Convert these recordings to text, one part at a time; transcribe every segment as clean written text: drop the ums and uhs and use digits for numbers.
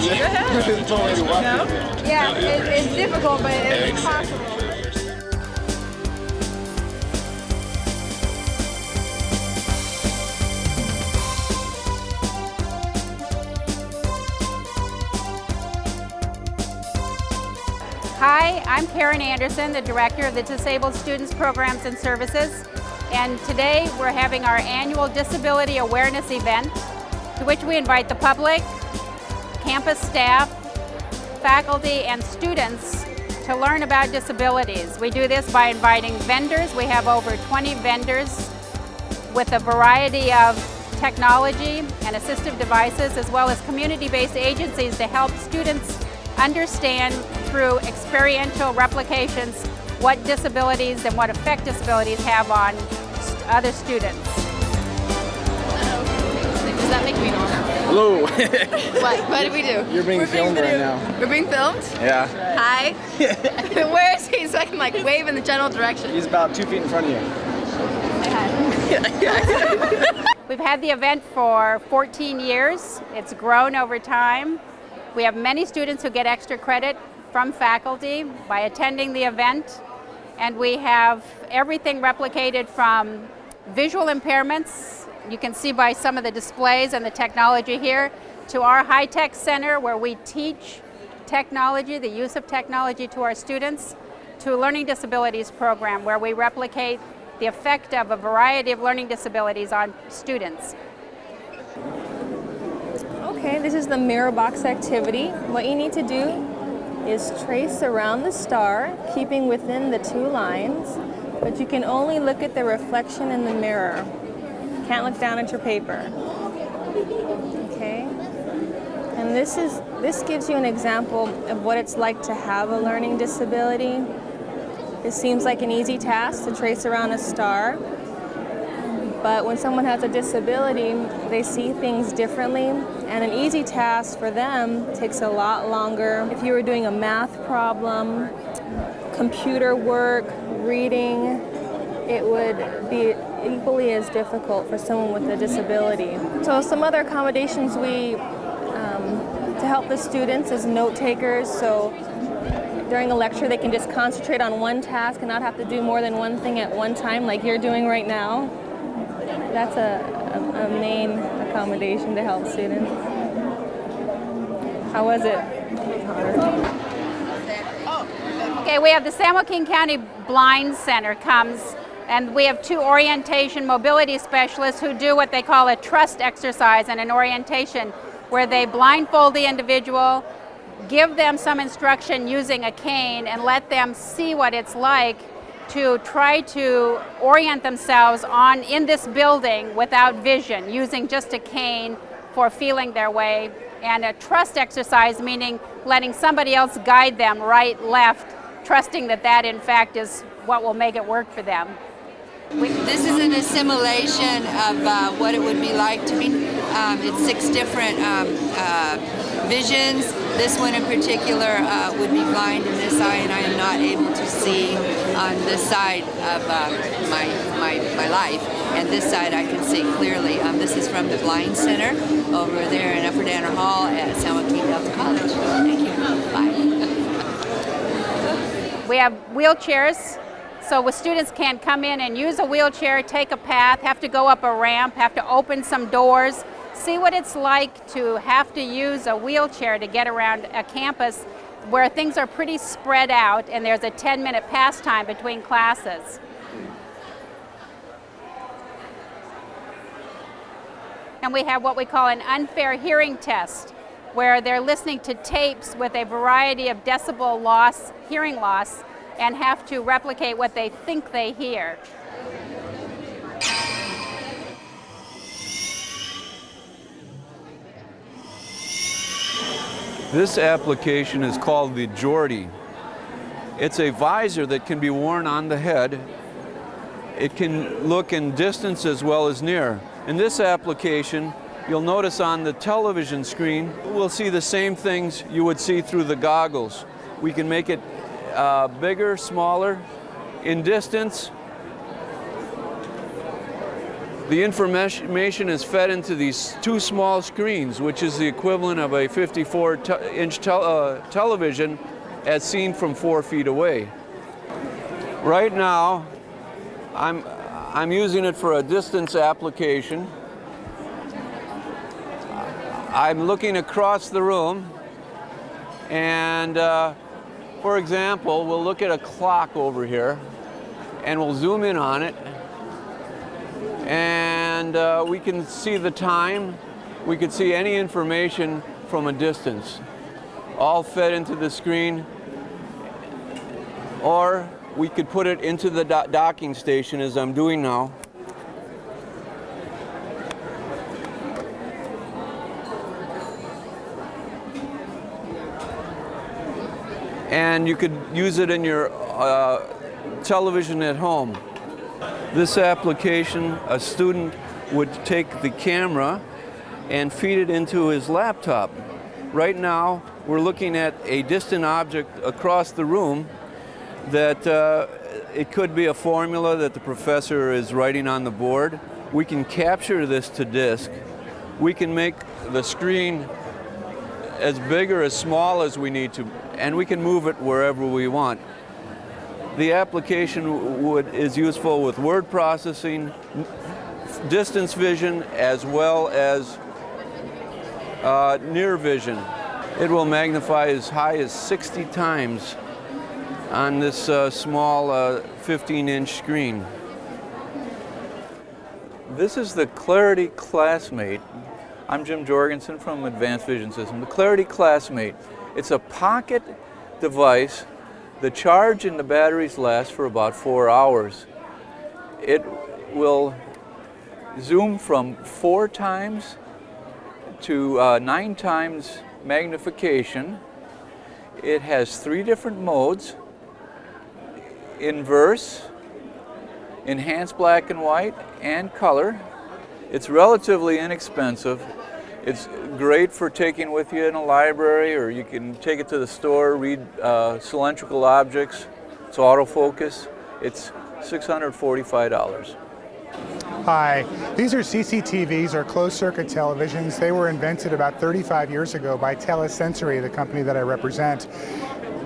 No? Yeah, it's difficult, but it's possible. Hi, I'm Karen Anderson, the Director of the Disabled Students Programs and Services, and today we're having our annual Disability Awareness event, to which we invite the public, campus staff, faculty, and students to learn about disabilities. We do this by inviting vendors. We have over 20 vendors with a variety of technology and assistive devices, as well as community-based agencies to help students understand through experiential replications what disabilities and what effect disabilities have on other students. Does that make me normal? Hello. What did we do? You're being filmed right now. We're being filmed? Yeah. Hi. Where is he? So I can like wave in the general direction. He's about 2 feet in front of you. We've had the event for 14 years. It's grown over time. We have many students who get extra credit from faculty by attending the event, and we have everything replicated from visual impairments, you can see by some of the displays and the technology here, to our high-tech center where we teach technology, the use of technology to our students, to a learning disabilities program where we replicate the effect of a variety of learning disabilities on students. Okay, this is the mirror box activity. What you need to do is trace around the star, keeping within the 2 lines, but you can only look at the reflection in the mirror. Can't look down at your paper. Okay? And this gives you an example of what it's like to have a learning disability. It seems like an easy task to trace around a star, but when someone has a disability, they see things differently, and an easy task for them takes a lot longer. If you were doing a math problem, computer work, reading, it would be equally as difficult for someone with a disability. So some other accommodations to help the students is note takers. So during a lecture, they can just concentrate on one task and not have to do more than one thing at one time, like you're doing right now. That's a main accommodation to help students. How was it? Okay, we have the San Joaquin County Blind Center comes, and we have 2 orientation mobility specialists who do what they call a trust exercise and an orientation where they blindfold the individual, give them some instruction using a cane, and let them see what it's like to try to orient themselves in this building without vision, using just a cane for feeling their way, and a trust exercise, meaning letting somebody else guide them right, left, trusting that in fact is what will make it work for them. This is an assimilation of what it would be like to be, it's 6 different visions. This one in particular would be blind in this eye, and I am not able to see on this side of my life. And this side I can see clearly. This is from the Blind Center over there in Upper Danner Hall at San Joaquin Delta College. Thank you. Bye. We have wheelchairs, so students can come in and use a wheelchair, take a path, have to go up a ramp, have to open some doors, see what it's like to have to use a wheelchair to get around a campus where things are pretty spread out and there's a 10-minute pastime between classes. And we have what we call an unfair hearing test, where they're listening to tapes with a variety of decibel loss, hearing loss, and have to replicate what they think they hear. This application is called the Geordie. It's a visor that can be worn on the head. It can look in distance as well as near. In this application, you'll notice on the television screen, we'll see the same things you would see through the goggles. We can make it bigger, smaller, in distance. The information is fed into these two small screens, which is the equivalent of a 54-inch television as seen from 4 feet away. Right now, I'm using it for a distance application. I'm looking across the room, and for example, we'll look at a clock over here, and we'll zoom in on it, and we can see the time. We can see any information from a distance, all fed into the screen. Or we could put it into the docking station, as I'm doing now. And you could use it in your television at home. This application, a student would take the camera and feed it into his laptop. Right now, we're looking at a distant object across the room that it could be a formula that the professor is writing on the board. We can capture this to disk. We can make the screen as big or as small as we need to, and we can move it wherever we want. The application is useful with word processing, distance vision, as well as near vision. It will magnify as high as 60 times on this small 15-inch screen. This is the Clarity Classmate. I'm Jim Jorgensen from Advanced Vision System. The Clarity Classmate, it's a pocket device. The charge and the batteries last for about 4 hours. It will zoom from 4 times to 9 times magnification. It has 3 different modes: inverse, enhanced black and white, and color. It's relatively inexpensive. It's great for taking with you in a library, or you can take it to the store, read cylindrical objects. It's autofocus. It's $645. Hi, these are CCTVs, or closed-circuit televisions. They were invented about 35 years ago by Telesensory, the company that I represent.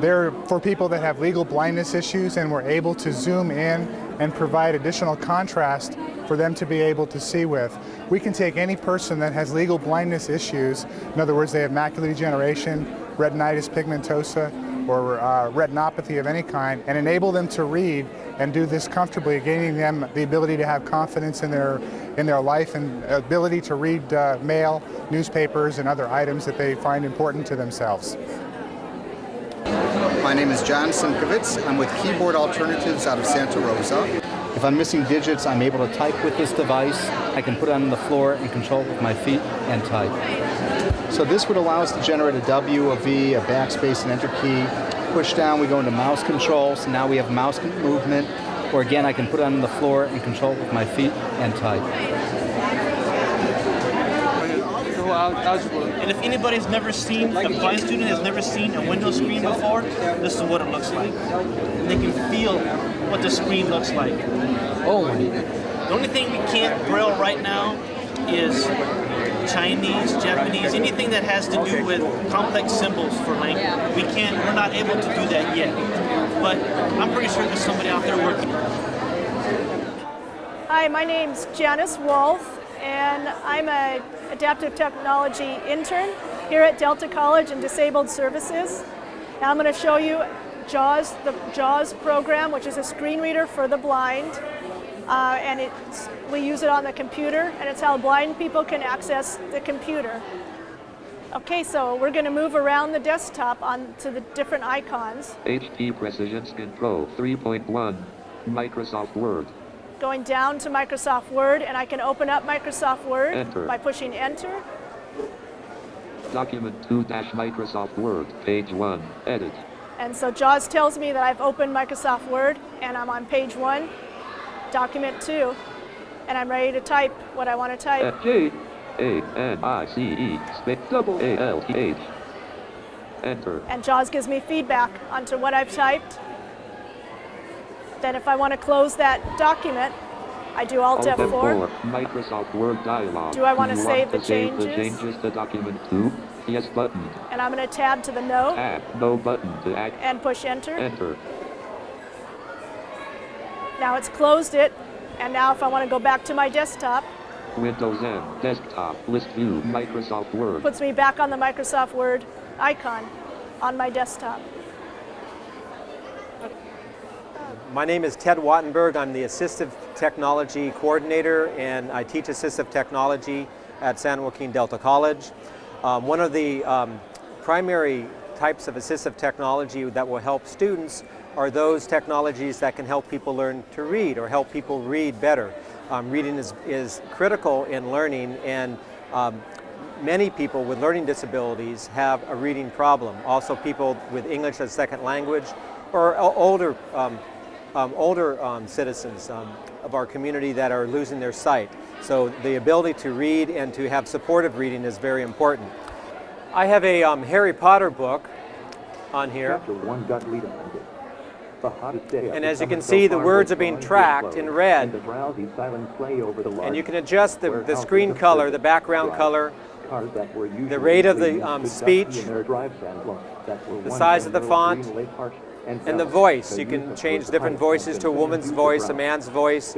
They're for people that have legal blindness issues, and we're able to zoom in and provide additional contrast for them to be able to see with. We can take any person that has legal blindness issues, in other words, they have macular degeneration, retinitis pigmentosa, or retinopathy of any kind, and enable them to read and do this comfortably, gaining them the ability to have confidence in their life and ability to read mail, newspapers, and other items that they find important to themselves. My name is John Simkovitz. I'm with Keyboard Alternatives out of Santa Rosa. If I'm missing digits, I'm able to type with this device. I can put it on the floor and control it with my feet and type. So this would allow us to generate a W, a V, a backspace, and enter key. Push down, we go into mouse control. So now we have mouse movement. Or again, I can put it on the floor and control it with my feet and type. And if anybody's never seen, a blind student has never seen a window screen before, this is what it looks like. And they can feel what the screen looks like. The only thing we can't braille right now is Chinese, Japanese, anything that has to do with complex symbols for language. We're not able to do that yet. But I'm pretty sure there's somebody out there working. Hi, my name's Janice Wolf, and I'm an adaptive technology intern here at Delta College in Disabled Services. Now I'm going to show you JAWS, the JAWS program, which is a screen reader for the blind. And we use it on the computer, and it's how blind people can access the computer. Okay, so we're going to move around the desktop onto the different icons. HP Precision Skin Pro 3.1, Microsoft Word. Going down to Microsoft Word, and I can open up Microsoft Word by pushing Enter. Document 2-Microsoft Word, page 1, edit. And so JAWS tells me that I've opened Microsoft Word, and I'm on page 1, document 2, and I'm ready to type what I want to type. F-J-A-N-I-C-E, space double A-L-T-H. Enter. And JAWS gives me feedback onto what I've typed. Then if I want to close that document, I do Alt F4. Microsoft Word dialog. Do I want to You save the save the changes? changes to document 2? Yes button. And I'm going to tab to the no Tab no button to act. and push enter. Enter. Now it's closed it. And now if I want to go back to my desktop, Windows M desktop list view Microsoft Word. puts me back on the Microsoft Word icon on my desktop. My name is Ted Wattenberg. I'm the Assistive Technology Coordinator, and I teach Assistive Technology at San Joaquin Delta College. One of the primary types of assistive technology that will help students are those technologies that can help people learn to read or help people read better. Reading is critical in learning, and many people with learning disabilities have a reading problem. Also people with English as a second language or older citizens of our community that are losing their sight. So the ability to read and to have supportive reading is very important. I have a Harry Potter book on here. Chapter 1 got lead amended. The hottest day And as you can see, the words are being tracked in red. The drowsy silent play over the And you can adjust the screen color, the background color, the rate of the speech, the size of the font, and the voice. You can change different voices to a woman's voice, a man's voice.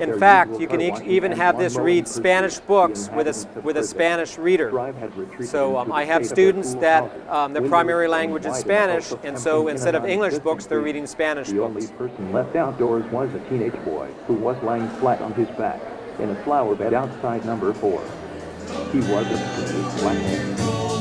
In fact, you can even have this read Spanish books with a Spanish reader. So I have students that their primary language is Spanish, and so instead of English books, they're reading Spanish The only books. person left outdoors was a teenage boy who was lying flat on his back in a flower bed outside number 4. He was a black man.